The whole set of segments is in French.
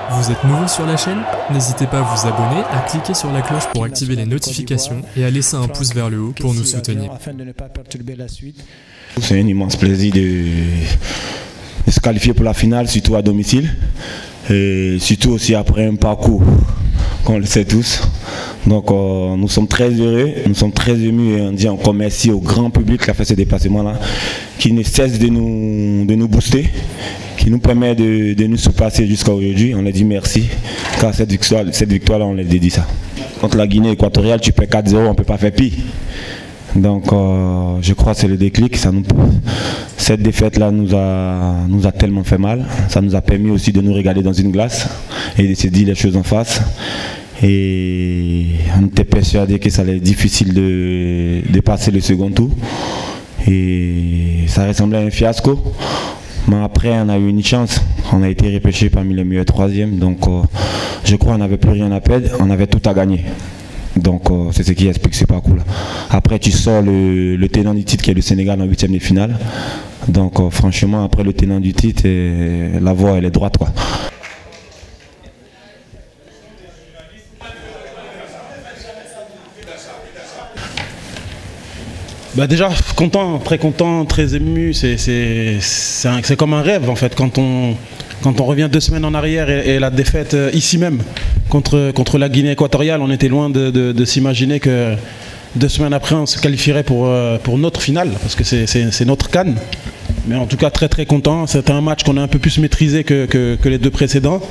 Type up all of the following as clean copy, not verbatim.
Vous êtes nouveau sur la chaîne? N'hésitez pas à vous abonner, à cliquer sur la cloche pour activer les notifications et à laisser un pouce vers le haut pour nous soutenir. C'est un immense plaisir de se qualifier pour la finale, surtout à domicile, et surtout aussi après un parcours qu'on le sait tous. Donc nous sommes très heureux, nous sommes très émus et on dit encore merci au grand public qui a fait ce déplacement-là, qui ne cesse de nous booster, qui nous permet de nous surpasser jusqu'à aujourd'hui. On a dit merci, car cette victoire-là, on l'a dédié ça. Contre la Guinée équatoriale, tu perds 4-0, on ne peut pas faire pire. Donc je crois que c'est le déclic. Cette défaite-là nous a tellement fait mal. Ça nous a permis aussi de nous regarder dans une glace et de se dire les choses en face. Et on était persuadé que ça allait être difficile de passer le second tour. Et ça ressemblait à un fiasco. Mais après, on a eu une chance. On a été repêché parmi les meilleurs troisièmes. Donc je crois qu'on n'avait plus rien à perdre. On avait tout à gagner. Donc c'est ce qui explique ce parcours-là. Après tu sors le tenant du titre qui est le Sénégal en 8e de finale. Donc franchement après le tenant du titre, la voie elle est droite quoi. Bah déjà content, très ému, c'est comme un rêve en fait quand on revient 2 semaines en arrière et la défaite ici même contre la Guinée équatoriale, on était loin de s'imaginer que 2 semaines après on se qualifierait pour notre finale, parce que c'est notre CAN. Mais en tout cas très content, c'était un match qu'on a un peu plus maîtrisé que les 2 précédents,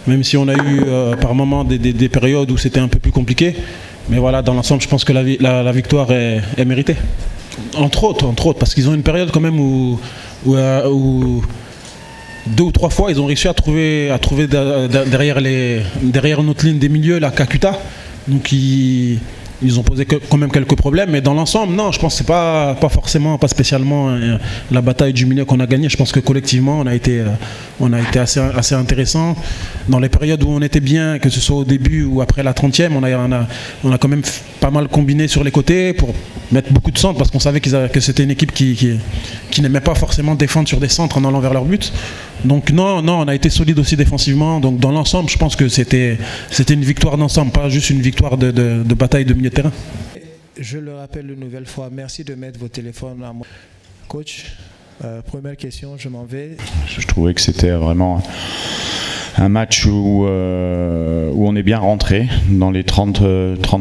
même si on a eu par moments des périodes où c'était un peu plus compliqué. Mais voilà, dans l'ensemble je pense que la victoire est méritée. Entre autres, parce qu'ils ont une période quand même où 2 ou 3 fois ils ont réussi à trouver derrière notre ligne des milieux la Kakuta. Donc ils ont posé quand même quelques problèmes, mais dans l'ensemble, non, je pense que c'est pas spécialement la bataille du milieu qu'on a gagné. Je pense que collectivement, on a été assez intéressant. Dans les périodes où on était bien, que ce soit au début ou après la 30e, on a quand même pas mal combiné sur les côtés pour mettre beaucoup de centres, parce qu'on savait que c'était une équipe qui n'aimait pas forcément défendre sur des centres en allant vers leur but. Donc non, on a été solide aussi défensivement. Donc dans l'ensemble, je pense que c'était une victoire d'ensemble, pas juste une victoire de bataille de milieu de terrain. Je le rappelle une nouvelle fois, merci de mettre vos téléphones à moi. Coach, première question, je m'en vais. Je trouvais que c'était vraiment un match où on est bien rentré dans les 30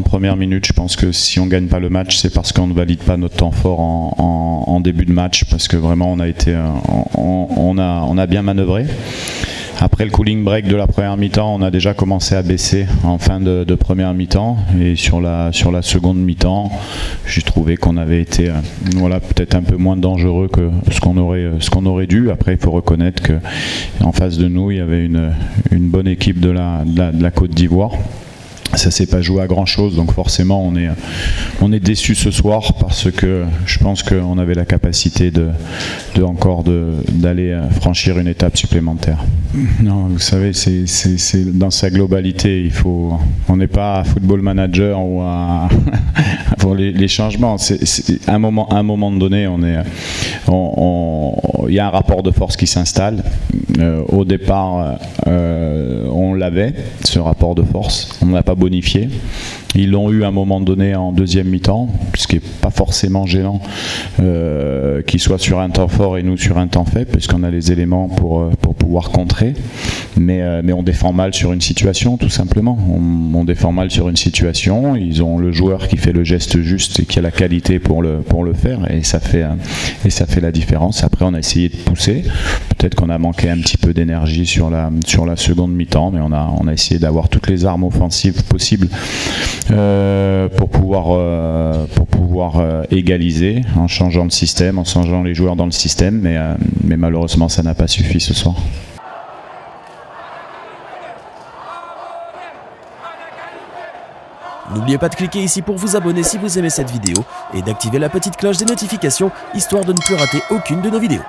premières minutes. Je pense que si on ne gagne pas le match, c'est parce qu'on ne valide pas notre temps fort en début de match, parce que vraiment on a bien manœuvré. Après le cooling break de la première mi-temps, on a déjà commencé à baisser en fin de première mi-temps, et sur la seconde mi-temps, j'ai trouvé qu'on avait été peut-être un peu moins dangereux que ce qu'on aurait dû. Après, il faut reconnaître qu'en face de nous, il y avait une bonne équipe de la Côte d'Ivoire. Ça s'est pas joué à grand chose, donc forcément on est déçu ce soir, parce que je pense qu'on avait la capacité d'aller franchir une étape supplémentaire. Non, vous savez, c'est dans sa globalité. On n'est pas à Football Manager ou pour les changements. À un moment donné, il y a un rapport de force qui s'installe. Au départ, on l'avait, ce rapport de force. On n'a pas bonifié. Ils l'ont eu à un moment donné en deuxième mi-temps, ce qui n'est pas forcément gênant qu'ils soient sur un temps fort et nous sur un temps faible, puisqu'on a les éléments pour pouvoir contrer. Mais on défend mal sur une situation, tout simplement. On défend mal sur une situation. Ils ont le joueur qui fait le geste juste et qui a la qualité pour le faire, et ça fait la différence. Après, on a essayé de pousser. Peut-être qu'on a manqué un petit peu d'énergie sur la seconde mi-temps, mais on a essayé d'avoir toutes les armes offensives possibles pour pouvoir égaliser en changeant de système, en changeant les joueurs dans le système, mais malheureusement ça n'a pas suffi ce soir. N'oubliez pas de cliquer ici pour vous abonner si vous aimez cette vidéo et d'activer la petite cloche des notifications, histoire de ne plus rater aucune de nos vidéos.